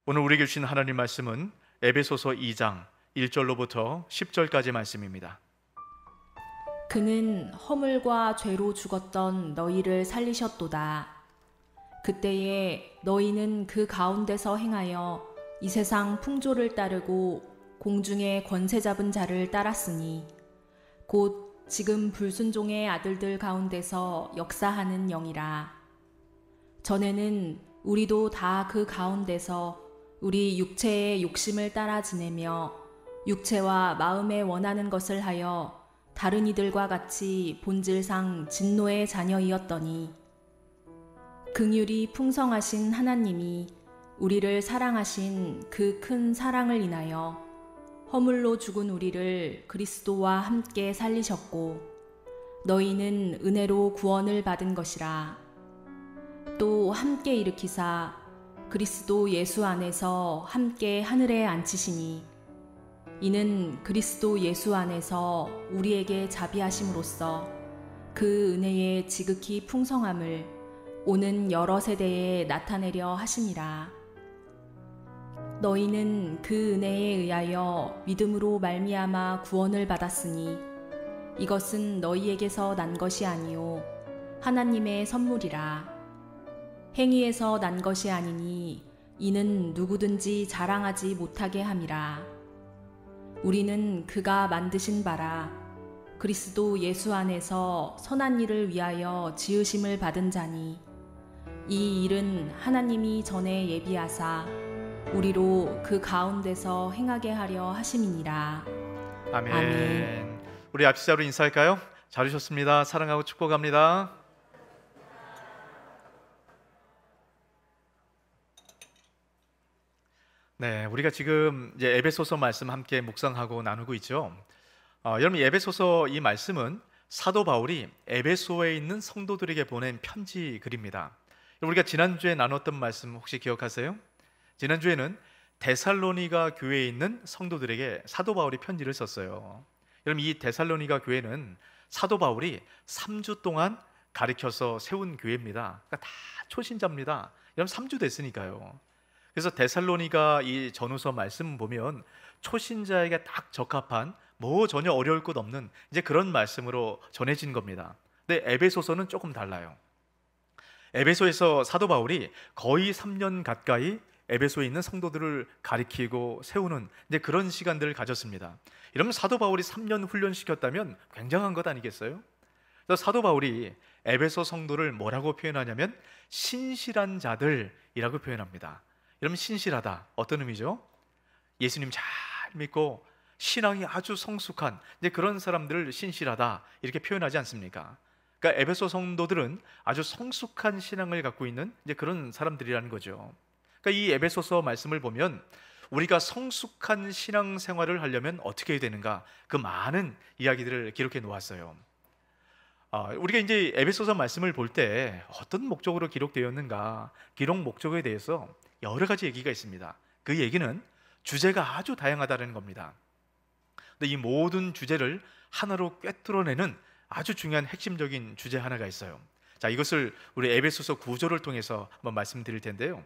오늘 우리에게 주신 하나님 말씀은 에베소서 2장 1절로부터 10절까지 말씀입니다. 그는 허물과 죄로 죽었던 너희를 살리셨도다. 그때에 너희는 그 가운데서 행하여 이 세상 풍조를 따르고 공중의 권세 잡은 자를 따랐으니 곧 지금 불순종의 아들들 가운데서 역사하는 영이라. 전에는 우리도 다 그 가운데서 우리 육체의 욕심을 따라 지내며 육체와 마음에 원하는 것을 하여 다른 이들과 같이 본질상 진노의 자녀이었더니 긍휼이 풍성하신 하나님이 우리를 사랑하신 그 큰 사랑을 인하여 허물로 죽은 우리를 그리스도와 함께 살리셨고 너희는 은혜로 구원을 받은 것이라. 또 함께 일으키사 그리스도 예수 안에서 함께 하늘에 앉히시니 이는 그리스도 예수 안에서 우리에게 자비하심으로써 그 은혜의 지극히 풍성함을 오는 여러 세대에 나타내려 하심이라. 너희는 그 은혜에 의하여 믿음으로 말미암아 구원을 받았으니 이것은 너희에게서 난 것이 아니요 하나님의 선물이라. 행위에서 난 것이 아니니 이는 누구든지 자랑하지 못하게 함이라. 우리는 그가 만드신 바라 그리스도 예수 안에서 선한 일을 위하여 지으심을 받은 자니 이 일은 하나님이 전에 예비하사 우리로 그 가운데서 행하게 하려 하심이니라. 아멘. 아멘. 우리 앞시자로 인사할까요? 잘 오셨습니다. 사랑하고 축복합니다. 네, 우리가 지금 이제 에베소서 말씀 함께 묵상하고 나누고 있죠. 여러분, 에베소서 이 말씀은 사도 바울이 에베소에 있는 성도들에게 보낸 편지 글입니다. 우리가 지난주에 나눴던 말씀 혹시 기억하세요? 지난주에는 데살로니가 교회에 있는 성도들에게 사도 바울이 편지를 썼어요. 여러분, 이 데살로니가 교회는 사도 바울이 3주 동안 가르쳐서 세운 교회입니다. 그러니까 다 초신자입니다. 여러분, 3주 됐으니까요. 그래서 데살로니가 이 전후서 말씀 보면 초신자에게 딱 적합한 뭐 전혀 어려울 것 없는 이제 그런 말씀으로 전해진 겁니다. 근데 에베소서는 조금 달라요. 에베소에서 사도 바울이 거의 3년 가까이 에베소에 있는 성도들을 가리키고 세우는 이제 그런 시간들을 가졌습니다. 이러면 사도 바울이 3년 훈련시켰다면 굉장한 것 아니겠어요? 그래서 사도 바울이 에베소 성도를 뭐라고 표현하냐면 신실한 자들이라고 표현합니다. 여러분, 신실하다 어떤 의미죠? 예수님 잘 믿고 신앙이 아주 성숙한 이제 그런 사람들을 신실하다 이렇게 표현하지 않습니까? 그러니까 에베소 성도들은 아주 성숙한 신앙을 갖고 있는 이제 그런 사람들이라는 거죠. 그러니까 이 에베소서 말씀을 보면 우리가 성숙한 신앙 생활을 하려면 어떻게 해야 되는가, 그 많은 이야기들을 기록해 놓았어요. 우리가 이제 에베소서 말씀을 볼 때 어떤 목적으로 기록되었는가, 기록 목적에 대해서 여러 가지 얘기가 있습니다. 그 얘기는 주제가 아주 다양하다는 겁니다. 근데 이 모든 주제를 하나로 꿰뚫어내는 아주 중요한 핵심적인 주제 하나가 있어요. 자, 이것을 우리 에베소서 9조를 통해서 한번 말씀드릴 텐데요.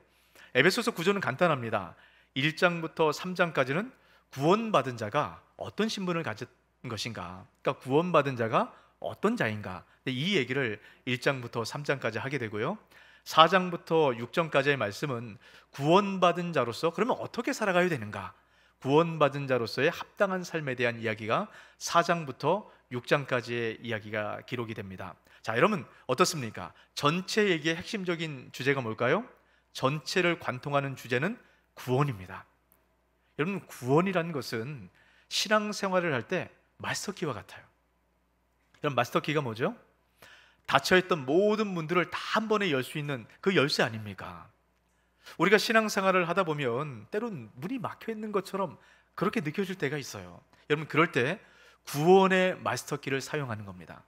에베소서 9조는 간단합니다. 1장부터 3장까지는 구원받은 자가 어떤 신분을 가진 것인가, 그러니까 구원받은 자가 어떤 자인가, 이 얘기를 1장부터 3장까지 하게 되고요. 4장부터 6장까지의 말씀은 구원받은 자로서 그러면 어떻게 살아가야 되는가, 구원받은 자로서의 합당한 삶에 대한 이야기가 4장부터 6장까지의 이야기가 기록이 됩니다. 자, 여러분 어떻습니까? 전체 얘기의 핵심적인 주제가 뭘까요? 전체를 관통하는 주제는 구원입니다. 여러분, 구원이라는 것은 신앙생활을 할 때 마스터키와 같아요. 여러분, 마스터키가 뭐죠? 닫혀있던 모든 문들을 다 한 번에 열 수 있는 그 열쇠 아닙니까? 우리가 신앙생활을 하다 보면 때론 문이 막혀있는 것처럼 그렇게 느껴질 때가 있어요. 여러분, 그럴 때 구원의 마스터키를 사용하는 겁니다.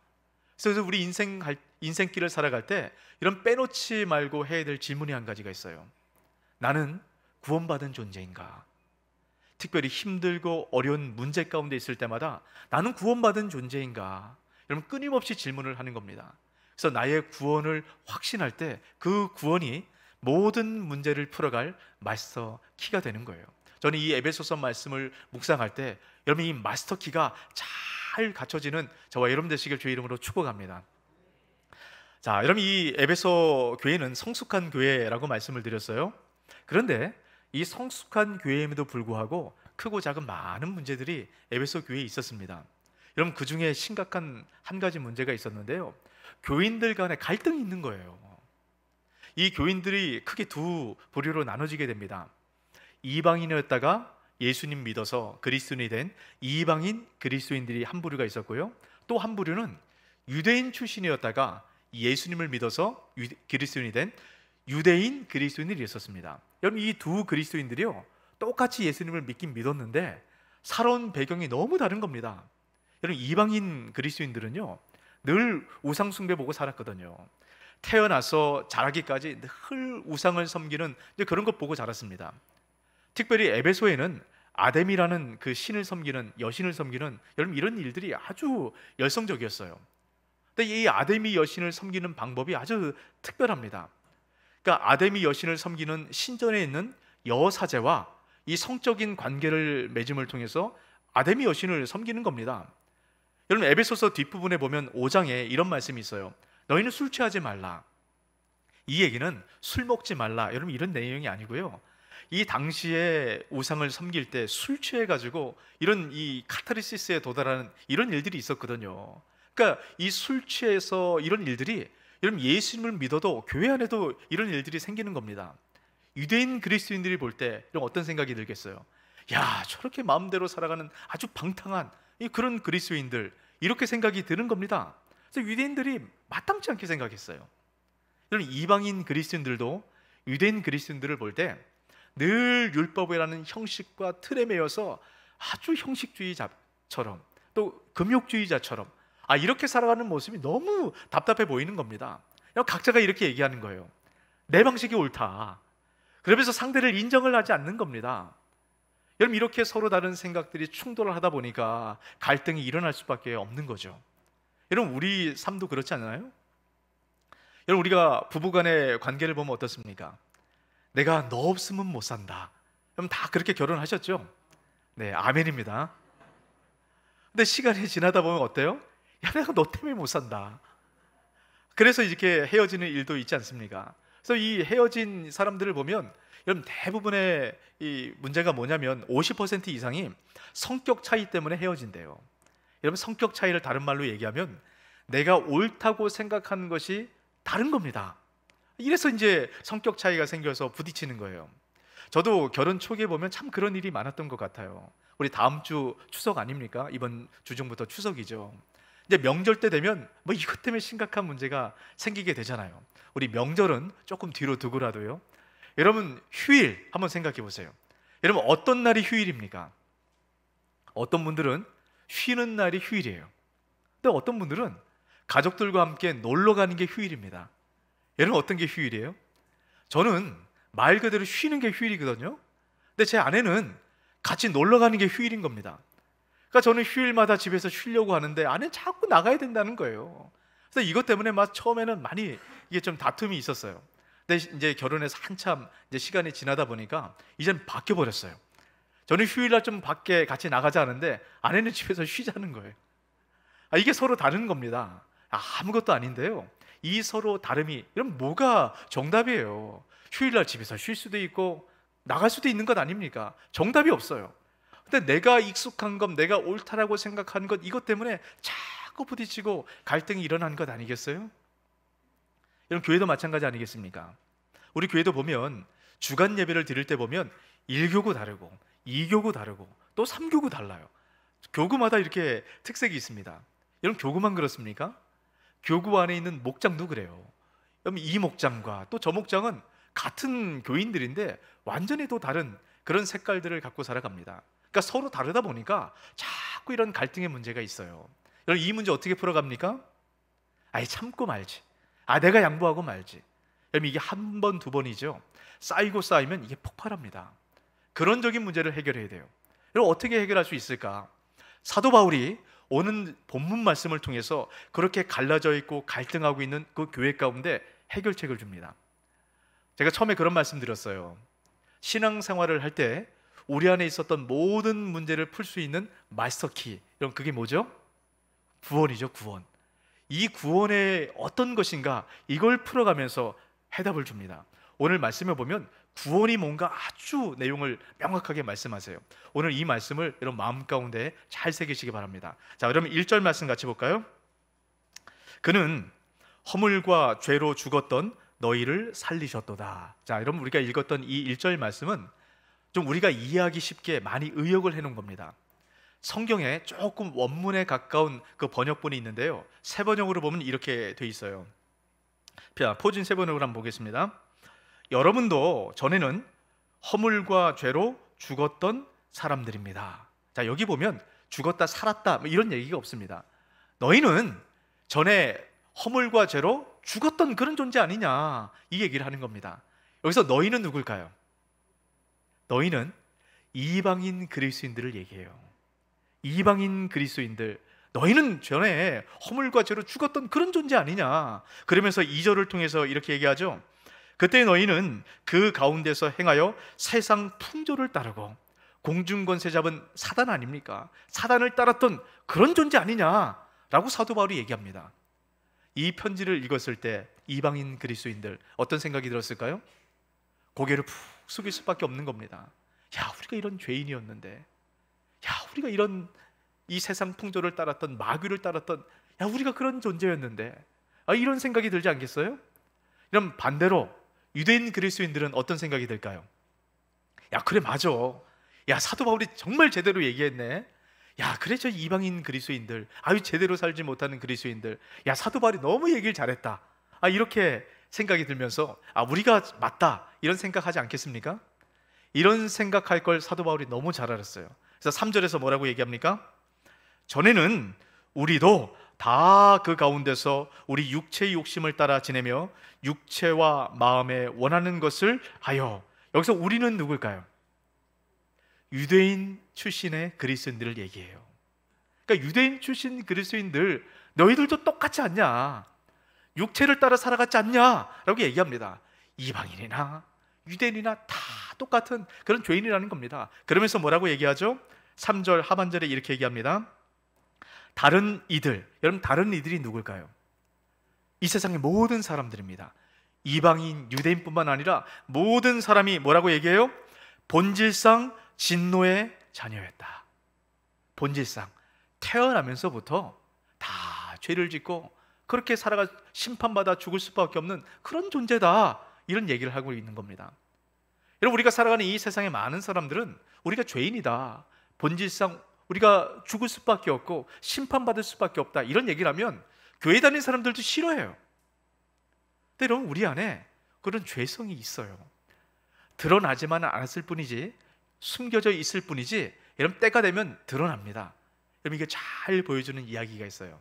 그래서 우리 인생길을 살아갈 때 이런 빼놓지 말고 해야 될 질문이 한 가지가 있어요. 나는 구원받은 존재인가? 특별히 힘들고 어려운 문제 가운데 있을 때마다 나는 구원받은 존재인가? 여러분, 끊임없이 질문을 하는 겁니다. 그래서 나의 구원을 확신할 때 그 구원이 모든 문제를 풀어갈 마스터 키가 되는 거예요. 저는 이 에베소서 말씀을 묵상할 때 여러분 이 마스터 키가 잘 갖춰지는 저와 여러분 되시길 주의 이름으로 축복합니다. 자, 여러분 이 에베소 교회는 성숙한 교회라고 말씀을 드렸어요. 그런데 이 성숙한 교회임에도 불구하고 크고 작은 많은 문제들이 에베소 교회에 있었습니다. 여러분 그 중에 심각한 한 가지 문제가 있었는데요. 교인들 간에 갈등이 있는 거예요. 이 교인들이 크게 두 부류로 나눠지게 됩니다. 이방인이었다가 예수님 믿어서 그리스도인이 된 이방인 그리스도인들이 한 부류가 있었고요. 또 한 부류는 유대인 출신이었다가 예수님을 믿어서 그리스도인이 된 유대인 그리스도인들이 있었습니다. 여러분 이 두 그리스도인들이요 똑같이 예수님을 믿긴 믿었는데 살아온 배경이 너무 다른 겁니다. 여러분 이방인 그리스도인들은요 늘 우상 숭배 보고 살았거든요. 태어나서 자라기까지 늘 우상을 섬기는 그런 것 보고 자랐습니다. 특별히 에베소에는 아뎀이라는 그 신을 섬기는 여신을 섬기는 여러분 이런 일들이 아주 열성적이었어요. 근데 이 아데미 여신을 섬기는 방법이 아주 특별합니다. 그러니까 아데미 여신을 섬기는 신전에 있는 여사제와 이 성적인 관계를 맺음을 통해서 아데미 여신을 섬기는 겁니다. 여러분 에베소서 뒷부분에 보면 5장에 이런 말씀이 있어요. 너희는 술 취하지 말라. 이 얘기는 술 먹지 말라 여러분 이런 내용이 아니고요. 이 당시에 우상을 섬길 때 술 취해가지고 이런 이 카타르시스에 도달하는 이런 일들이 있었거든요. 그러니까 이 술 취해서 이런 일들이 여러분 예수님을 믿어도 교회 안에도 이런 일들이 생기는 겁니다. 유대인 그리스도인들이 볼 때 이런 어떤 생각이 들겠어요? 야 저렇게 마음대로 살아가는 아주 방탕한 그런 그리스도인들 이렇게 생각이 드는 겁니다. 그래서 유대인들이 마땅치 않게 생각했어요. 여러분 이방인 그리스도인들도 유대인 그리스도인들을 볼 때 늘 율법이라는 형식과 틀에 매여서 아주 형식주의자처럼 또 금욕주의자처럼 이렇게 살아가는 모습이 너무 답답해 보이는 겁니다. 각자가 이렇게 얘기하는 거예요. 내 방식이 옳다. 그러면서 상대를 인정을 하지 않는 겁니다. 여러분 이렇게 서로 다른 생각들이 충돌을 하다 보니까 갈등이 일어날 수밖에 없는 거죠. 여러분 우리 삶도 그렇지 않나요? 여러분 우리가 부부간의 관계를 보면 어떻습니까? 내가 너 없으면 못 산다. 그럼 다 그렇게 결혼하셨죠? 네, 아멘입니다. 근데 시간이 지나다 보면 어때요? 야, 내가 너 때문에 못 산다. 그래서 이렇게 헤어지는 일도 있지 않습니까? 그래서 이 헤어진 사람들을 보면 여러분 대부분의 이 문제가 뭐냐면 50% 이상이 성격 차이 때문에 헤어진대요. 여러분 성격 차이를 다른 말로 얘기하면 내가 옳다고 생각하는 것이 다른 겁니다. 이래서 이제 성격 차이가 생겨서 부딪히는 거예요. 저도 결혼 초기에 보면 참 그런 일이 많았던 것 같아요. 우리 다음 주 추석 아닙니까? 이번 주 중부터 추석이죠. 이제 명절 때 되면 뭐 이것 때문에 심각한 문제가 생기게 되잖아요. 우리 명절은 조금 뒤로 두고라도요. 여러분 휴일 한번 생각해 보세요. 여러분 어떤 날이 휴일입니까? 어떤 분들은 쉬는 날이 휴일이에요. 근데 어떤 분들은 가족들과 함께 놀러 가는 게 휴일입니다. 여러분 어떤 게 휴일이에요? 저는 말 그대로 쉬는 게 휴일이거든요. 근데 제 아내는 같이 놀러 가는 게 휴일인 겁니다. 그러니까 저는 휴일마다 집에서 쉬려고 하는데 아내는 자꾸 나가야 된다는 거예요. 그래서 이것 때문에 막 처음에는 많이 이게 좀 다툼이 있었어요. 근데 이제 결혼해서 한참 이제 시간이 지나다 보니까 이제는 바뀌어 버렸어요. 저는 휴일날 좀 밖에 같이 나가자 하는데 아내는 집에서 쉬자는 거예요. 이게 서로 다른 겁니다. 아무것도 아닌데요. 이 서로 다름이 이런 뭐가 정답이에요? 휴일날 집에서 쉴 수도 있고 나갈 수도 있는 것 아닙니까? 정답이 없어요. 근데 내가 익숙한 것, 내가 옳다라고 생각하는 것 이것 때문에 자꾸 부딪히고 갈등이 일어나는 것 아니겠어요? 여러분 교회도 마찬가지 아니겠습니까? 우리 교회도 보면 주간 예배를 드릴 때 보면 1교구 다르고 2교구 다르고 또 3교구 달라요. 교구마다 이렇게 특색이 있습니다. 여러분 교구만 그렇습니까? 교구 안에 있는 목장도 그래요. 여러분 이 목장과 또 저 목장은 같은 교인들인데 완전히 또 다른 그런 색깔들을 갖고 살아갑니다. 그러니까 서로 다르다 보니까 자꾸 이런 갈등의 문제가 있어요. 여러분 이 문제 어떻게 풀어갑니까? 참고 말지. 내가 양보하고 말지. 여러분 이게 한 번, 두 번이죠. 쌓이고 쌓이면 이게 폭발합니다. 근원적인 문제를 해결해야 돼요. 여러분 어떻게 해결할 수 있을까? 사도 바울이 오는 본문 말씀을 통해서 그렇게 갈라져 있고 갈등하고 있는 그 교회 가운데 해결책을 줍니다. 제가 처음에 그런 말씀 드렸어요. 신앙생활을 할 때 우리 안에 있었던 모든 문제를 풀 수 있는 마스터키, 그럼 그게 뭐죠? 구원이죠, 구원. 이 구원의 어떤 것인가, 이걸 풀어가면서 해답을 줍니다. 오늘 말씀에 보면 구원이 뭔가 아주 내용을 명확하게 말씀하세요. 오늘 이 말씀을 여러분 마음 가운데 잘 새기시기 바랍니다. 자, 그러면 1절 말씀 같이 볼까요? 그는 허물과 죄로 죽었던 너희를 살리셨도다. 자, 여러분 우리가 읽었던 이 1절 말씀은 좀 우리가 이해하기 쉽게 많이 의역을 해놓은 겁니다. 성경에 조금 원문에 가까운 그 번역본이 있는데요, 새 번역으로 보면 이렇게 돼 있어요. 포진 새 번역으로 한번 보겠습니다. 여러분도 전에는 허물과 죄로 죽었던 사람들입니다. 자, 여기 보면 죽었다 살았다 뭐 이런 얘기가 없습니다. 너희는 전에 허물과 죄로 죽었던 그런 존재 아니냐, 이 얘기를 하는 겁니다. 여기서 너희는 누굴까요? 너희는 이방인 그리스도인들을 얘기해요. 이방인 그리스도인들, 너희는 전에 허물과 죄로 죽었던 그런 존재 아니냐. 그러면서 2절을 통해서 이렇게 얘기하죠. 그때 너희는 그 가운데서 행하여 세상 풍조를 따르고 공중권세 잡은 사단 아닙니까? 사단을 따랐던 그런 존재 아니냐라고 사도 바울이 얘기합니다. 이 편지를 읽었을 때 이방인 그리스도인들 어떤 생각이 들었을까요? 고개를 푹 숙일 수밖에 없는 겁니다. 야, 우리가 이런 죄인이었는데, 야, 우리가 이런 이 세상 풍조를 따랐던, 마귀를 따랐던, 야, 우리가 그런 존재였는데, 이런 생각이 들지 않겠어요? 그럼 반대로 유대인 그리스도인들은 어떤 생각이 들까요? 야, 그래, 맞아. 야, 사도 바울이 정말 제대로 얘기했네. 야, 그래, 저 이방인 그리스도인들, 제대로 살지 못하는 그리스도인들, 야, 사도 바울이 너무 얘기를 잘했다. 이렇게 생각이 들면서 우리가 맞다, 이런 생각하지 않겠습니까? 이런 생각할 걸 사도 바울이 너무 잘 알았어요. 그래서 3절에서 뭐라고 얘기합니까? 전에는 우리도 다 그 가운데서 우리 육체의 욕심을 따라 지내며 육체와 마음에 원하는 것을 하여, 여기서 우리는 누굴까요? 유대인 출신의 그리스도인들을 얘기해요. 그러니까 유대인 출신 그리스도인들, 너희들도 똑같지 않냐, 육체를 따라 살아갔지 않냐 라고 얘기합니다. 이방인이나 유대인이나 다 똑같은 그런 죄인이라는 겁니다. 그러면서 뭐라고 얘기하죠? 3절 하반절에 이렇게 얘기합니다. 다른 이들, 여러분 다른 이들이 누굴까요? 이 세상의 모든 사람들입니다. 이방인, 유대인뿐만 아니라 모든 사람이 뭐라고 얘기해요? 본질상 진노의 자녀였다. 본질상 태어나면서부터 다 죄를 짓고 그렇게 살아가 심판받아 죽을 수밖에 없는 그런 존재다, 이런 얘기를 하고 있는 겁니다. 여러분, 우리가 살아가는 이 세상의 많은 사람들은 우리가 죄인이다, 본질상 우리가 죽을 수밖에 없고 심판받을 수밖에 없다, 이런 얘기를 하면 교회 다니는 사람들도 싫어해요. 근데 여러분, 우리 안에 그런 죄성이 있어요. 드러나지만 않았을 뿐이지, 숨겨져 있을 뿐이지, 여러분 때가 되면 드러납니다. 여러분, 이게 잘 보여주는 이야기가 있어요.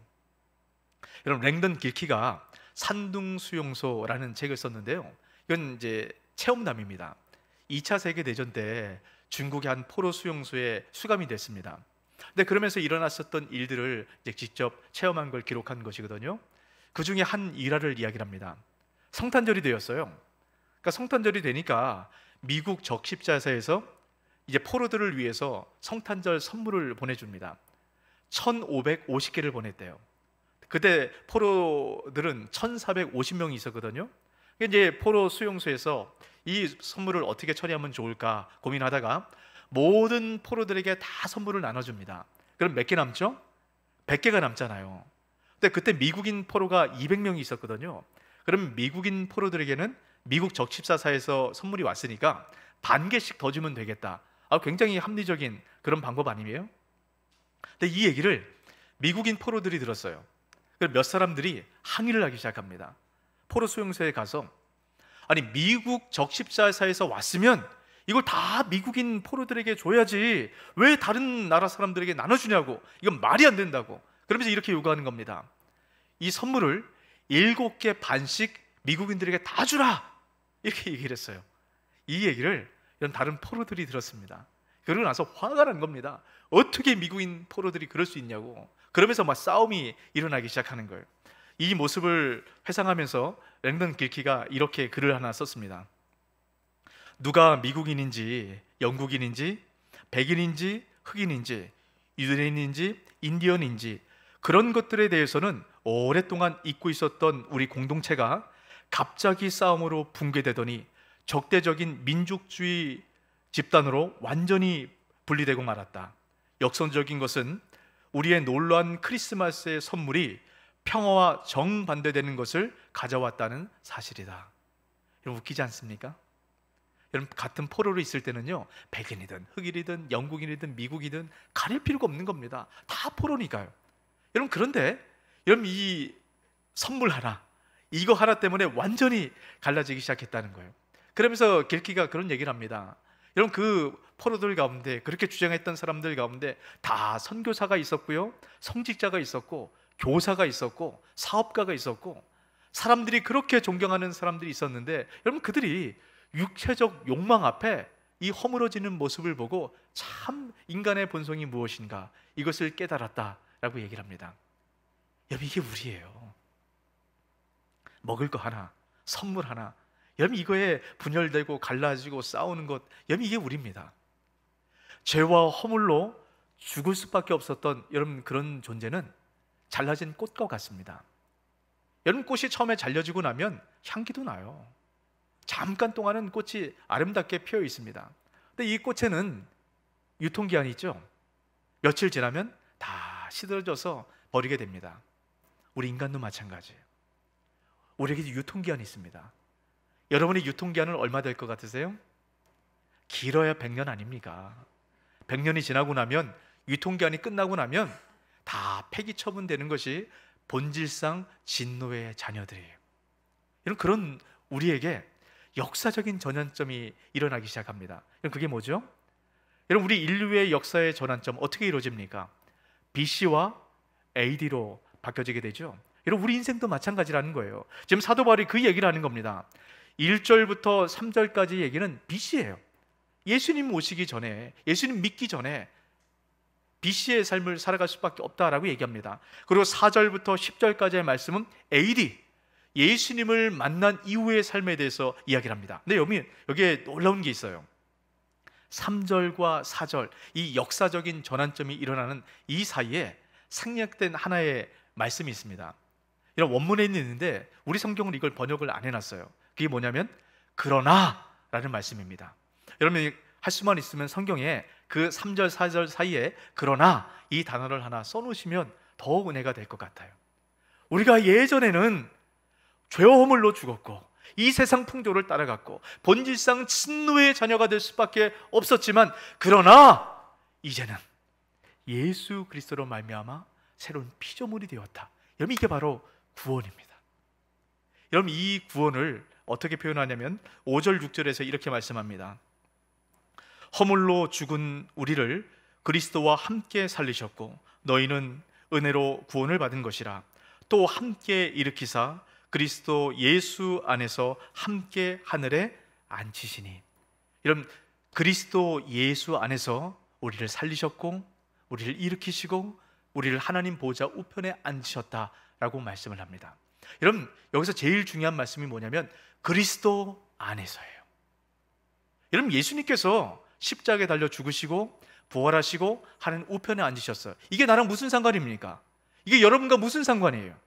여러분, 랭던 길키가 산둥수용소라는 책을 썼는데요, 이건 이제 체험담입니다. 2차 세계대전 때 중국의 한 포로 수용소에 수감이 됐습니다. 근데 그러면서 일어났었던 일들을 이제 직접 체험한 걸 기록한 것이거든요. 그 중에 한 일화를 이야기를 합니다. 성탄절이 되었어요. 그러니까 성탄절이 되니까 미국 적십자사에서 이제 포로들을 위해서 성탄절 선물을 보내줍니다. 1,550개를 보냈대요. 그때 포로들은 1,450명이 있었거든요. 이제 포로 수용소에서 이 선물을 어떻게 처리하면 좋을까 고민하다가 모든 포로들에게 다 선물을 나눠줍니다. 그럼 몇 개 남죠? 100개가 남잖아요. 근데 그때 미국인 포로가 200명이 있었거든요. 그럼 미국인 포로들에게는 미국 적십사사에서 선물이 왔으니까 반 개씩 더 주면 되겠다. 굉장히 합리적인 그런 방법 아니에요? 근데 이 얘기를 미국인 포로들이 들었어요. 그래서 몇 사람들이 항의를 하기 시작합니다. 포로 수용소에 가서, 아니 미국 적십자사에서 왔으면 이걸 다 미국인 포로들에게 줘야지 왜 다른 나라 사람들에게 나눠주냐고, 이건 말이 안 된다고. 그러면서 이렇게 요구하는 겁니다. 이 선물을 7개 반씩 미국인들에게 다 주라, 이렇게 얘기를 했어요. 이 얘기를 이런 다른 포로들이 들었습니다. 그러고 나서 화가 난 겁니다. 어떻게 미국인 포로들이 그럴 수 있냐고. 그러면서 막 싸움이 일어나기 시작하는 거예요. 이 모습을 회상하면서 랭던 길키가 이렇게 글을 하나 썼습니다. 누가 미국인인지 영국인인지 백인인지 흑인인지 유대인인지 인디언인지 그런 것들에 대해서는 오랫동안 잊고 있었던 우리 공동체가 갑자기 싸움으로 붕괴되더니 적대적인 민족주의 집단으로 완전히 분리되고 말았다. 역설적인 것은 우리의 놀라운 크리스마스의 선물이 평화와 정반대되는 것을 가져왔다는 사실이다. 여러분 웃기지 않습니까? 여러분 같은 포로로 있을 때는요, 백인이든 흑인이든 영국인이든 미국이든 가릴 필요가 없는 겁니다. 다 포로니까요. 여러분 그런데 여러분 이 선물 하나, 이거 하나 때문에 완전히 갈라지기 시작했다는 거예요. 그러면서 길키가 그런 얘기를 합니다. 여러분 그 포로들 가운데 그렇게 주장했던 사람들 가운데 다 선교사가 있었고요, 성직자가 있었고 교사가 있었고 사업가가 있었고 사람들이 그렇게 존경하는 사람들이 있었는데 여러분 그들이 육체적 욕망 앞에 이 허물어지는 모습을 보고 참 인간의 본성이 무엇인가 이것을 깨달았다라고 얘기를 합니다. 여러분 이게 우리예요. 먹을 거 하나, 선물 하나, 여러분 이거에 분열되고 갈라지고 싸우는 것, 여러분 이게 우리입니다. 죄와 허물로 죽을 수밖에 없었던 여러분 그런 존재는 잘라진 꽃과 같습니다. 여러분 꽃이 처음에 잘려지고 나면 향기도 나요. 잠깐 동안은 꽃이 아름답게 피어 있습니다. 근데 이 꽃에는 유통기한이 있죠. 며칠 지나면 다 시들어져서 버리게 됩니다. 우리 인간도 마찬가지예요. 우리에게 유통기한이 있습니다. 여러분의 유통기한은 얼마 될 것 같으세요? 길어야 100년 아닙니까? 100년이 지나고 나면, 유통기한이 끝나고 나면 다 폐기 처분되는 것이 본질상 진노의 자녀들이에요. 이런 그런 우리에게 역사적인 전환점이 일어나기 시작합니다. 그게 뭐죠? 여러분 우리 인류의 역사의 전환점 어떻게 이루어집니까? BC와 AD로 바뀌어지게 되죠. 여러분 우리 인생도 마찬가지라는 거예요. 지금 사도 바울이 그 얘기를 하는 겁니다. 1절부터 3절까지 얘기는 BC예요. 예수님 오시기 전에, 예수님 믿기 전에 BC의 삶을 살아갈 수밖에 없다라고 얘기합니다. 그리고 4절부터 10절까지의 말씀은 AD, 예수님을 만난 이후의 삶에 대해서 이야기를 합니다. 근데 여기에 놀라운 게 있어요. 3절과 4절, 이 역사적인 전환점이 일어나는 이 사이에 생략된 하나의 말씀이 있습니다. 이런 원문에 있는데 우리 성경은 이걸 번역을 안 해놨어요. 그게 뭐냐면 그러나 라는 말씀입니다. 여러분 할 수만 있으면 성경에 그 3절 4절 사이에 그러나 이 단어를 하나 써놓으시면 더욱 은혜가 될 것 같아요. 우리가 예전에는 죄와 허물로 죽었고 이 세상 풍조를 따라갔고 본질상 진노의 자녀가 될 수밖에 없었지만 그러나 이제는 예수 그리스도로 말미암아 새로운 피조물이 되었다. 여러분 이게 바로 구원입니다. 여러분 이 구원을 어떻게 표현하냐면 5절 6절에서 이렇게 말씀합니다. 허물로 죽은 우리를 그리스도와 함께 살리셨고 너희는 은혜로 구원을 받은 것이라. 또 함께 일으키사 그리스도 예수 안에서 함께 하늘에 앉히시니. 여러분 그리스도 예수 안에서 우리를 살리셨고 우리를 일으키시고 우리를 하나님 보좌 우편에 앉히셨다라고 말씀을 합니다. 여러분 여기서 제일 중요한 말씀이 뭐냐면 그리스도 안에서예요. 여러분 예수님께서 십자가에 달려 죽으시고 부활하시고 하나님 우편에 앉으셨어요. 이게 나랑 무슨 상관입니까? 이게 여러분과 무슨 상관이에요?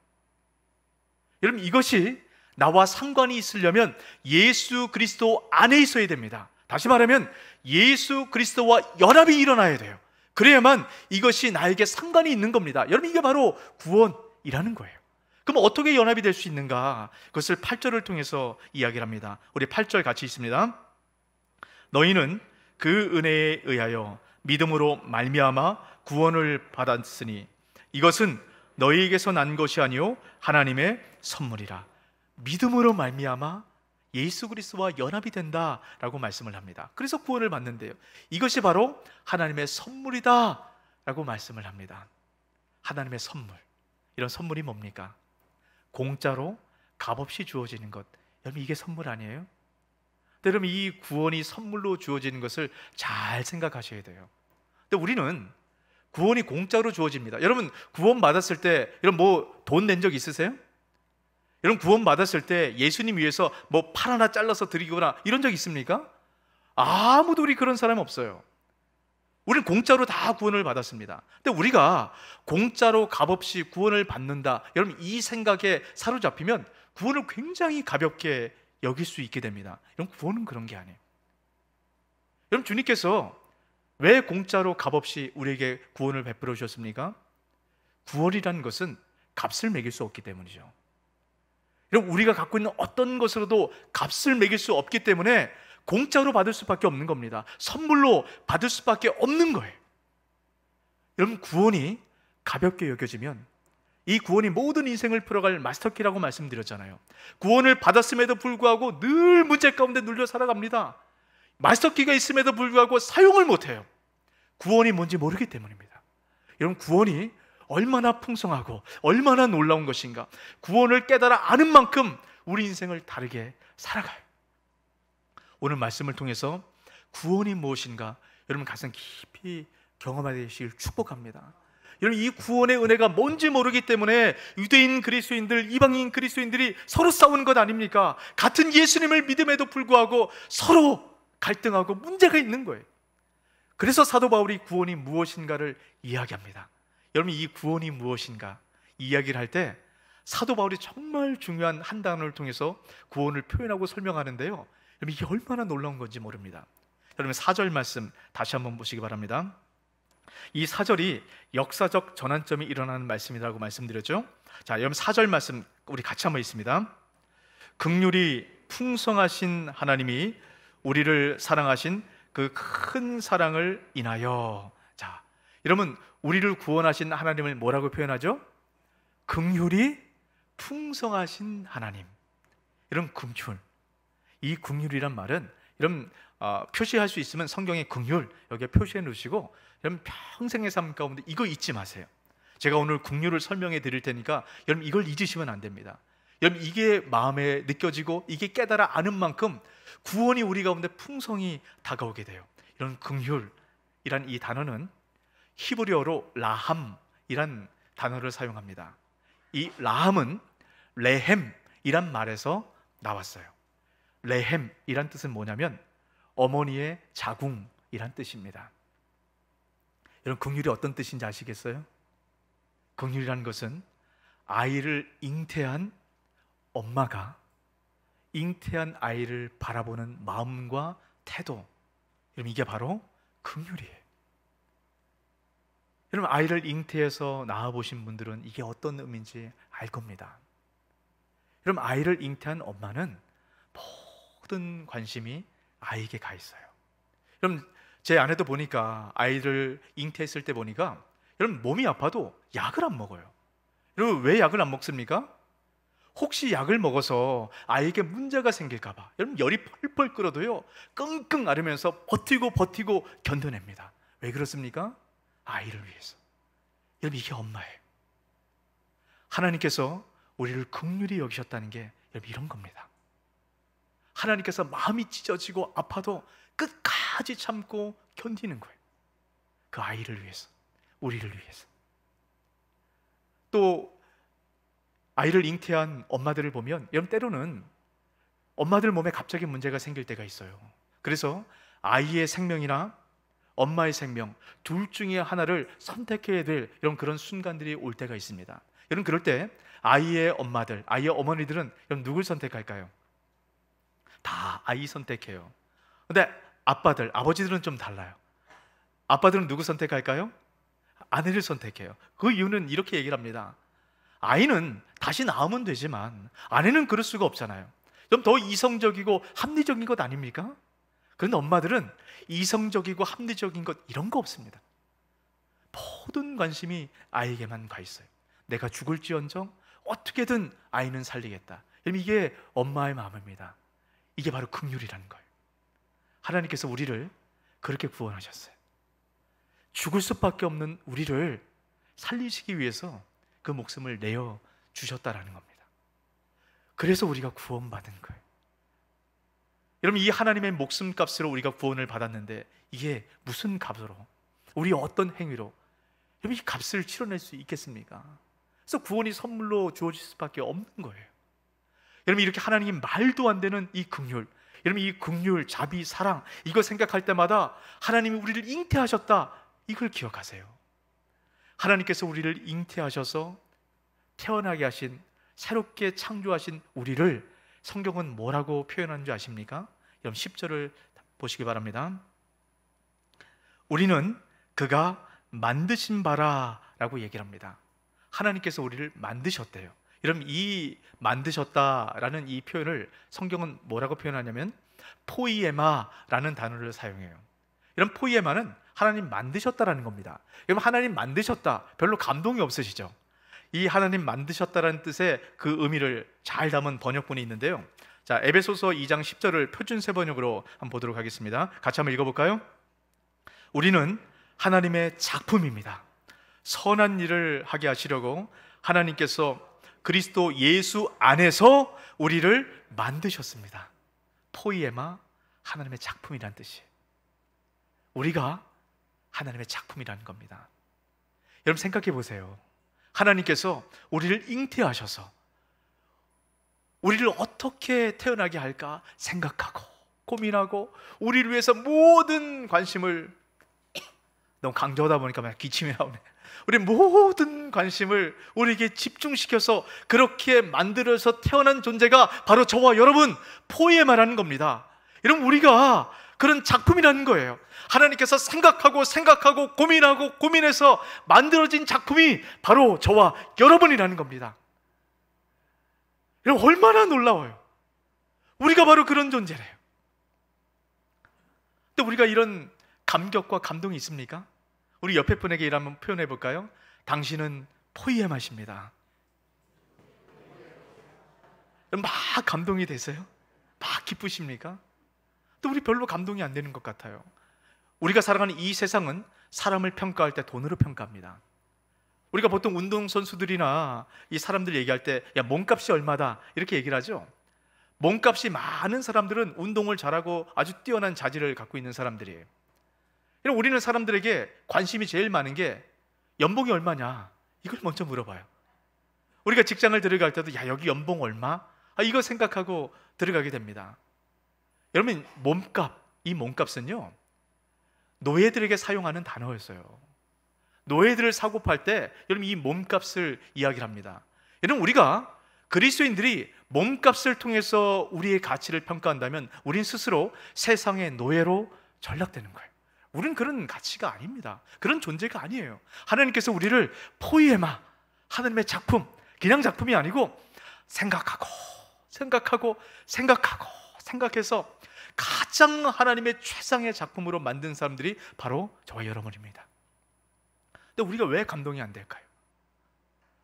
여러분 이것이 나와 상관이 있으려면 예수 그리스도 안에 있어야 됩니다. 다시 말하면 예수 그리스도와 연합이 일어나야 돼요. 그래야만 이것이 나에게 상관이 있는 겁니다. 여러분 이게 바로 구원이라는 거예요. 그럼 어떻게 연합이 될 수 있는가? 그것을 8절을 통해서 이야기를 합니다. 우리 8절 같이 있습니다. 너희는 그 은혜에 의하여 믿음으로 말미암아 구원을 받았으니 이것은 너희에게서 난 것이 아니요 하나님의 선물이라. 믿음으로 말미암아 예수 그리스도와 연합이 된다라고 말씀을 합니다. 그래서 구원을 받는데요. 이것이 바로 하나님의 선물이다 라고 말씀을 합니다. 하나님의 선물. 이런 선물이 뭡니까? 공짜로 값없이 주어지는 것. 여러분 이게 선물 아니에요? 여러분 이 구원이 선물로 주어지는 것을 잘 생각하셔야 돼요. 근데 우리는 구원이 공짜로 주어집니다. 여러분 구원 받았을 때 여러분 뭐 돈 낸 적 있으세요? 여러분 구원 받았을 때 예수님 위해서 뭐 팔 하나 잘라서 드리거나 이런 적 있습니까? 아무도 우리 그런 사람 없어요. 우리는 공짜로 다 구원을 받았습니다. 근데 우리가 공짜로 값없이 구원을 받는다, 여러분 이 생각에 사로잡히면 구원을 굉장히 가볍게 여길 수 있게 됩니다. 여러분 구원은 그런 게 아니에요. 여러분 주님께서 왜 공짜로 값없이 우리에게 구원을 베풀어 주셨습니까? 구원이라는 것은 값을 매길 수 없기 때문이죠. 여러분 우리가 갖고 있는 어떤 것으로도 값을 매길 수 없기 때문에 공짜로 받을 수밖에 없는 겁니다. 선물로 받을 수밖에 없는 거예요. 여러분 구원이 가볍게 여겨지면 이 구원이 모든 인생을 풀어갈 마스터키라고 말씀드렸잖아요. 구원을 받았음에도 불구하고 늘 문제 가운데 눌려 살아갑니다. 마스터키가 있음에도 불구하고 사용을 못해요. 구원이 뭔지 모르기 때문입니다. 여러분 구원이 얼마나 풍성하고 얼마나 놀라운 것인가, 구원을 깨달아 아는 만큼 우리 인생을 다르게 살아가요. 오늘 말씀을 통해서 구원이 무엇인가 여러분 가슴 깊이 경험하시길 축복합니다. 여러분 이 구원의 은혜가 뭔지 모르기 때문에 유대인 그리스도인들, 이방인 그리스도인들이 서로 싸우는 것 아닙니까? 같은 예수님을 믿음에도 불구하고 서로 갈등하고 문제가 있는 거예요. 그래서 사도 바울이 구원이 무엇인가를 이야기합니다. 여러분 이 구원이 무엇인가 이야기를 할 때 사도 바울이 정말 중요한 한 단어를 통해서 구원을 표현하고 설명하는데요, 여러분 이게 얼마나 놀라운 건지 모릅니다. 여러분 4절 말씀 다시 한번 보시기 바랍니다. 이 4절이 역사적 전환점이 일어나는 말씀이라고 말씀드렸죠. 자, 여러분 4절 말씀 우리 같이 한번 읽습니다. 긍휼이 풍성하신 하나님이 우리를 사랑하신 그 큰 사랑을 인하여. 자, 여러분 우리를 구원하신 하나님을 뭐라고 표현하죠? 긍휼이 풍성하신 하나님. 이런 긍휼, 이 긍휼이란 말은 여러분 표시할 수 있으면 성경에 긍휼 여기에 표시해 놓으시고 여러분 평생의 삶 가운데 이거 잊지 마세요. 제가 오늘 긍휼을 설명해 드릴 테니까 여러분 이걸 잊으시면 안 됩니다. 여러분 이게 마음에 느껴지고 이게 깨달아 아는 만큼 구원이 우리 가운데 풍성히 다가오게 돼요. 이런 긍휼이란 이 단어는 히브리어로 라함이란 단어를 사용합니다. 이 라함은 레헴이란 말에서 나왔어요. 레헴이란 뜻은 뭐냐면 어머니의 자궁이란 뜻입니다. 여러분 긍휼이 어떤 뜻인지 아시겠어요? 긍휼이라는 것은 아이를 잉태한 엄마가 잉태한 아이를 바라보는 마음과 태도, 여러분 이게 바로 긍휼이에요. 여러분 아이를 잉태해서 낳아보신 분들은 이게 어떤 의미인지 알 겁니다. 여러분 아이를 잉태한 엄마는 모든 관심이 아이에게 가 있어요. 여러분 제 아내도 보니까 아이를 잉태했을 때 보니까 여러분 몸이 아파도 약을 안 먹어요. 여러분 왜 약을 안 먹습니까? 혹시 약을 먹어서 아이에게 문제가 생길까 봐 여러분 열이 펄펄 끓어도요 끙끙 앓으면서 버티고 견뎌냅니다. 왜 그렇습니까? 아이를 위해서. 여러분 이게 엄마예요. 하나님께서 우리를 긍휼히 여기셨다는 게 여러분 이런 겁니다. 하나님께서 마음이 찢어지고 아파도 끝까지 참고 견디는 거예요. 그 아이를 위해서, 우리를 위해서. 또 아이를 잉태한 엄마들을 보면 여러분 때로는 엄마들 몸에 갑자기 문제가 생길 때가 있어요. 그래서 아이의 생명이나 엄마의 생명 둘 중에 하나를 선택해야 될 이런 그런 순간들이 올 때가 있습니다. 여러분 그럴 때 아이의 엄마들, 아이의 어머니들은 여러분 누굴 선택할까요? 다 아이 선택해요. 근데 아빠들, 아버지들은 좀 달라요. 아빠들은 누구 선택할까요? 아내를 선택해요. 그 이유는 이렇게 얘기를 합니다. 아이는 다시 낳으면 되지만 아내는 그럴 수가 없잖아요. 좀 더 이성적이고 합리적인 것 아닙니까? 그런데 엄마들은 이성적이고 합리적인 것 이런 거 없습니다. 모든 관심이 아이에게만 가 있어요. 내가 죽을지언정 어떻게든 아이는 살리겠다. 이게 엄마의 마음입니다. 이게 바로 긍휼이라는 거예요. 하나님께서 우리를 그렇게 구원하셨어요. 죽을 수밖에 없는 우리를 살리시기 위해서 그 목숨을 내어 주셨다라는 겁니다. 그래서 우리가 구원받은 거예요. 여러분 이 하나님의 목숨값으로 우리가 구원을 받았는데 이게 무슨 값으로, 우리 어떤 행위로 여러분 이 값을 치러낼 수 있겠습니까? 그래서 구원이 선물로 주어질 수밖에 없는 거예요. 여러분 이렇게 하나님이 말도 안 되는 이 긍휼, 여러분, 이 긍휼, 자비, 사랑, 이거 생각할 때마다 하나님이 우리를 잉태하셨다, 이걸 기억하세요. 하나님께서 우리를 잉태하셔서 태어나게 하신, 새롭게 창조하신 우리를 성경은 뭐라고 표현하는 줄 아십니까? 여러분 10절을 보시기 바랍니다. 우리는 그가 만드신 바라 라고 얘기를 합니다. 하나님께서 우리를 만드셨대요. 여러분, 이 만드셨다라는 이 표현을 성경은 뭐라고 표현하냐면 포이에마라는 단어를 사용해요. 이런 포이에마는 하나님 만드셨다라는 겁니다. 여러분, 하나님 만드셨다, 별로 감동이 없으시죠? 이 하나님 만드셨다라는 뜻의 그 의미를 잘 담은 번역본이 있는데요. 자, 에베소서 2장 10절을 표준세 번역으로 한번 보도록 하겠습니다. 같이 한번 읽어볼까요? 우리는 하나님의 작품입니다. 선한 일을 하게 하시려고 하나님께서 그리스도 예수 안에서 우리를 만드셨습니다. 포이에마, 하나님의 작품이라는 뜻이에요. 우리가 하나님의 작품이라는 겁니다. 여러분 생각해 보세요. 하나님께서 우리를 잉태하셔서 우리를 어떻게 태어나게 할까 생각하고 고민하고 우리를 위해서 모든 관심을, 너무 강조하다 보니까 막 기침이 나오네. 우리 모든 관심을 우리에게 집중시켜서 그렇게 만들어서 태어난 존재가 바로 저와 여러분 포이에마라는 겁니다. 여러분, 우리가 그런 작품이라는 거예요. 하나님께서 생각하고 고민하고 고민해서 만들어진 작품이 바로 저와 여러분이라는 겁니다. 여러분, 얼마나 놀라워요. 우리가 바로 그런 존재래요. 또 우리가 이런 감격과 감동이 있습니까? 우리 옆에 분에게 이를 한번 표현해 볼까요? 당신은 포이에마십니다. 막 감동이 되세요? 막 기쁘십니까? 또 우리 별로 감동이 안 되는 것 같아요. 우리가 살아가는 이 세상은 사람을 평가할 때 돈으로 평가합니다. 우리가 보통 운동선수들이나 이 사람들 얘기할 때 야, 몸값이 얼마다 이렇게 얘기를 하죠. 몸값이 많은 사람들은 운동을 잘하고 아주 뛰어난 자질을 갖고 있는 사람들이에요. 우리는 사람들에게 관심이 제일 많은 게 연봉이 얼마냐, 이걸 먼저 물어봐요. 우리가 직장을 들어갈 때도 야, 여기 연봉 얼마? 이거 생각하고 들어가게 됩니다. 여러분, 몸값, 이 몸값은요 노예들에게 사용하는 단어였어요. 노예들을 사고 팔 때 여러분 이 몸값을 이야기를 합니다. 여러분, 우리가 그리스도인들이 몸값을 통해서 우리의 가치를 평가한다면 우린 스스로 세상의 노예로 전락되는 거예요. 우리는 그런 가치가 아닙니다. 그런 존재가 아니에요. 하나님께서 우리를 포이에마, 하나님의 작품, 그냥 작품이 아니고 생각해서 가장 하나님의 최상의 작품으로 만든 사람들이 바로 저와 여러분입니다. 근데 우리가 왜 감동이 안 될까요?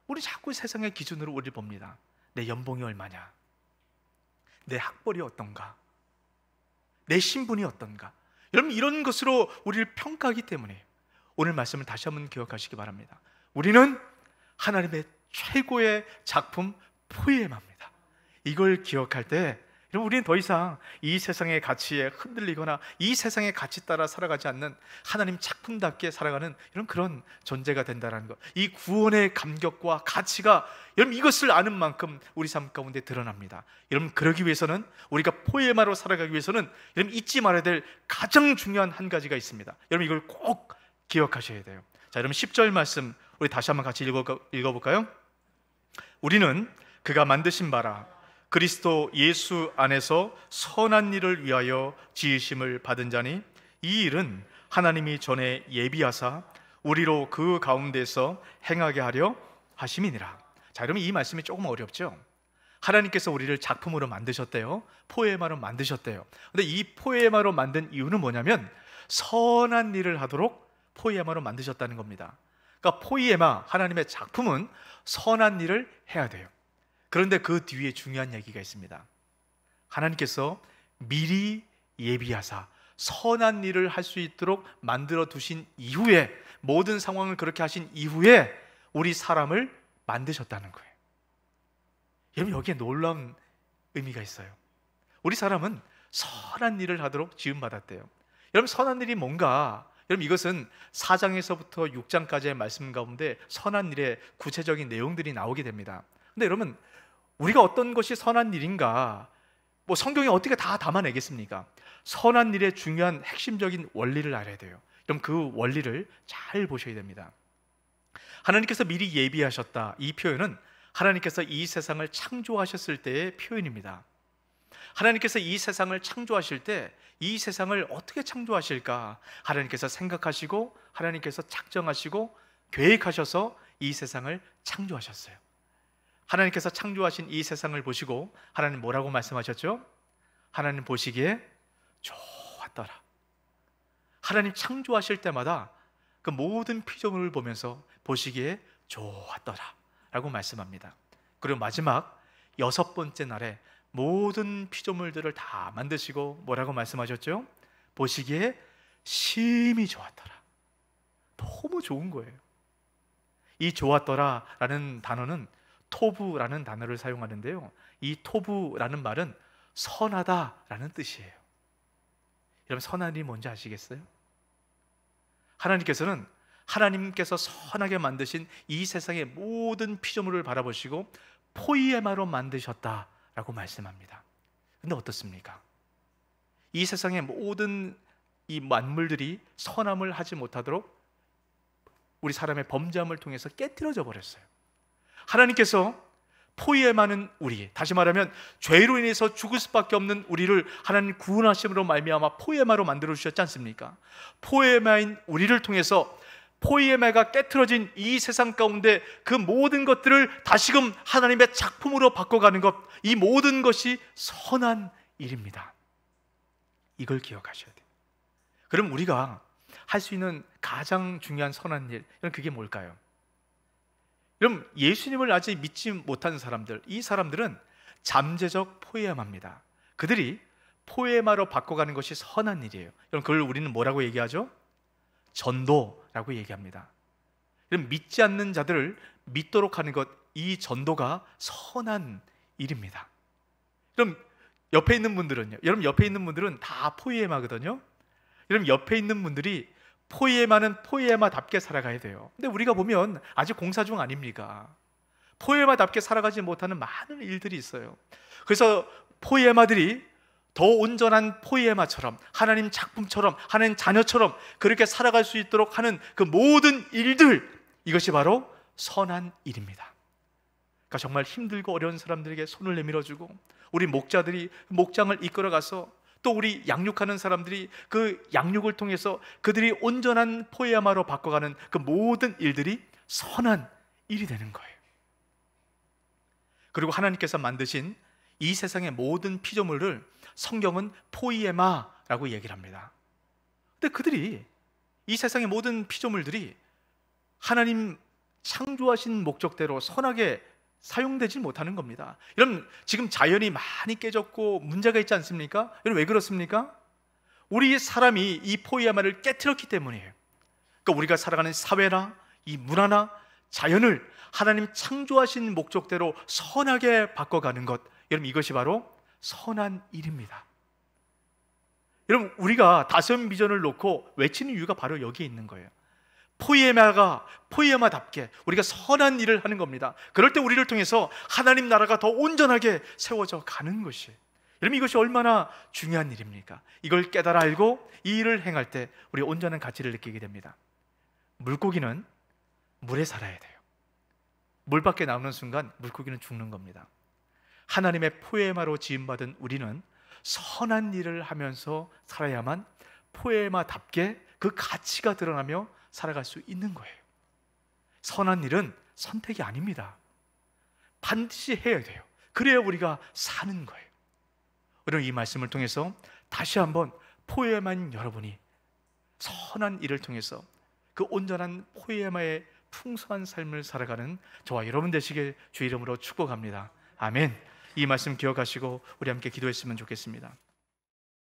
우리 자꾸 세상의 기준으로 우리를 봅니다. 내 연봉이 얼마냐, 내 학벌이 어떤가, 내 신분이 어떤가. 여러분, 이런 것으로 우리를 평가하기 때문에 오늘 말씀을 다시 한번 기억하시기 바랍니다. 우리는 하나님의 최고의 작품 포이에마입니다. 이걸 기억할 때 여러분, 우리는 더 이상 이 세상의 가치에 흔들리거나 이 세상의 가치 따라 살아가지 않는 하나님 작품답게 살아가는 이런 그런 존재가 된다는 것, 이 구원의 감격과 가치가 여러분 이것을 아는 만큼 우리 삶 가운데 드러납니다. 여러분, 그러기 위해서는, 우리가 포에마로 살아가기 위해서는 여러분 잊지 말아야 될 가장 중요한 한 가지가 있습니다. 여러분, 이걸 꼭 기억하셔야 돼요. 자, 여러분 10절 말씀 우리 다시 한번 같이 읽어볼까요? 우리는 그가 만드신 바라 그리스도 예수 안에서 선한 일을 위하여 지으심을 받은 자니 이 일은 하나님이 전에 예비하사 우리로 그 가운데서 행하게 하려 하심이니라. 자, 여러분, 이 말씀이 조금 어렵죠? 하나님께서 우리를 작품으로 만드셨대요. 포에마로 만드셨대요. 근데 이 포에마로 만든 이유는 뭐냐면 선한 일을 하도록 포에마로 만드셨다는 겁니다. 그러니까 포이에마, 하나님의 작품은 선한 일을 해야 돼요. 그런데 그 뒤에 중요한 얘기가 있습니다. 하나님께서 미리 예비하사 선한 일을 할 수 있도록 만들어 두신 이후에, 모든 상황을 그렇게 하신 이후에 우리 사람을 만드셨다는 거예요. 여러분, 여기에 놀라운 의미가 있어요. 우리 사람은 선한 일을 하도록 지음받았대요. 여러분, 선한 일이 뭔가, 여러분, 이것은 4장에서부터 6장까지의 말씀 가운데 선한 일의 구체적인 내용들이 나오게 됩니다. 근데 여러분, 우리가 어떤 것이 선한 일인가, 뭐 성경이 어떻게 다 담아내겠습니까? 선한 일의 중요한 핵심적인 원리를 알아야 돼요. 그럼 그 원리를 잘 보셔야 됩니다. 하나님께서 미리 예비하셨다, 이 표현은 하나님께서 이 세상을 창조하셨을 때의 표현입니다. 하나님께서 이 세상을 창조하실 때 이 세상을 어떻게 창조하실까 하나님께서 생각하시고 하나님께서 작정하시고 계획하셔서 이 세상을 창조하셨어요. 하나님께서 창조하신 이 세상을 보시고 하나님 뭐라고 말씀하셨죠? 하나님 보시기에 좋았더라. 하나님 창조하실 때마다 그 모든 피조물을 보면서 보시기에 좋았더라 라고 말씀합니다. 그리고 마지막 6번째 날에 모든 피조물들을 다 만드시고 뭐라고 말씀하셨죠? 보시기에 심히 좋았더라. 너무 좋은 거예요. 이 좋았더라 라는 단어는 토부라는 단어를 사용하는데요, 이 토부라는 말은 선하다 라는 뜻이에요. 여러분, 선한 일이 뭔지 아시겠어요? 하나님께서 선하게 만드신 이 세상의 모든 피조물을 바라보시고 포이에마로 만드셨다라고 말씀합니다. 근데 어떻습니까? 이 세상의 모든 이 만물들이 선함을 하지 못하도록 우리 사람의 범죄함을 통해서 깨트려져 버렸어요. 하나님께서 포이에마는 우리, 다시 말하면 죄로 인해서 죽을 수밖에 없는 우리를 하나님 구원하심으로 말미암아 포이에마로 만들어 주셨지 않습니까? 포이에마인 우리를 통해서 포이에마가 깨트려진 이 세상 가운데 그 모든 것들을 다시금 하나님의 작품으로 바꿔가는 것, 이 모든 것이 선한 일입니다. 이걸 기억하셔야 돼요. 그럼 우리가 할 수 있는 가장 중요한 선한 일, 그게 뭘까요? 그럼 예수님을 아직 믿지 못한 사람들, 이 사람들은 잠재적 포에마입니다. 그들이 포에마로 바꿔가는 것이 선한 일이에요. 그럼 그걸 우리는 뭐라고 얘기하죠? 전도라고 얘기합니다. 그럼 믿지 않는 자들을 믿도록 하는 것, 이 전도가 선한 일입니다. 그럼 옆에 있는 분들은요? 여러분, 옆에 있는 분들은 다 포에마거든요. 여러분, 옆에 있는 분들이 포이에마는 포이에마답게 살아가야 돼요. 근데 우리가 보면 아직 공사 중 아닙니까? 포이에마답게 살아가지 못하는 많은 일들이 있어요. 그래서 포이에마들이 더 온전한 포이에마처럼, 하나님 작품처럼, 하나님 자녀처럼 그렇게 살아갈 수 있도록 하는 그 모든 일들, 이것이 바로 선한 일입니다. 그러니까 정말 힘들고 어려운 사람들에게 손을 내밀어주고, 우리 목자들이 목장을 이끌어가서 또 우리 양육하는 사람들이 그 양육을 통해서 그들이 온전한 포에마로 바꿔가는 그 모든 일들이 선한 일이 되는 거예요. 그리고 하나님께서 만드신 이 세상의 모든 피조물을 성경은 포이에마라고 얘기를 합니다. 근데 그들이, 이 세상의 모든 피조물들이 하나님 창조하신 목적대로 선하게 사용되지 못하는 겁니다. 여러분, 지금 자연이 많이 깨졌고 문제가 있지 않습니까? 여러분, 왜 그렇습니까? 우리 사람이 이 포이에마를 깨트렸기 때문이에요. 그러니까 우리가 살아가는 사회나 이 문화나 자연을 하나님 창조하신 목적대로 선하게 바꿔가는 것, 여러분, 이것이 바로 선한 일입니다. 여러분, 우리가 다섯 비전을 놓고 외치는 이유가 바로 여기에 있는 거예요. 포이에마가 포이에마답게 우리가 선한 일을 하는 겁니다. 그럴 때 우리를 통해서 하나님 나라가 더 온전하게 세워져 가는 것이, 여러분, 이것이 얼마나 중요한 일입니까? 이걸 깨달아 알고 이 일을 행할 때 우리 온전한 가치를 느끼게 됩니다. 물고기는 물에 살아야 돼요. 물 밖에 나오는 순간 물고기는 죽는 겁니다. 하나님의 포에마로 지음받은 우리는 선한 일을 하면서 살아야만 포에마답게 그 가치가 드러나며 살아갈 수 있는 거예요. 선한 일은 선택이 아닙니다. 반드시 해야 돼요. 그래야 우리가 사는 거예요. 오늘 이 말씀을 통해서 다시 한번 포에마인 여러분이 선한 일을 통해서 그 온전한 포에마의 풍성한 삶을 살아가는 저와 여러분 되시길 주의 이름으로 축복합니다. 아멘. 이 말씀 기억하시고 우리 함께 기도했으면 좋겠습니다.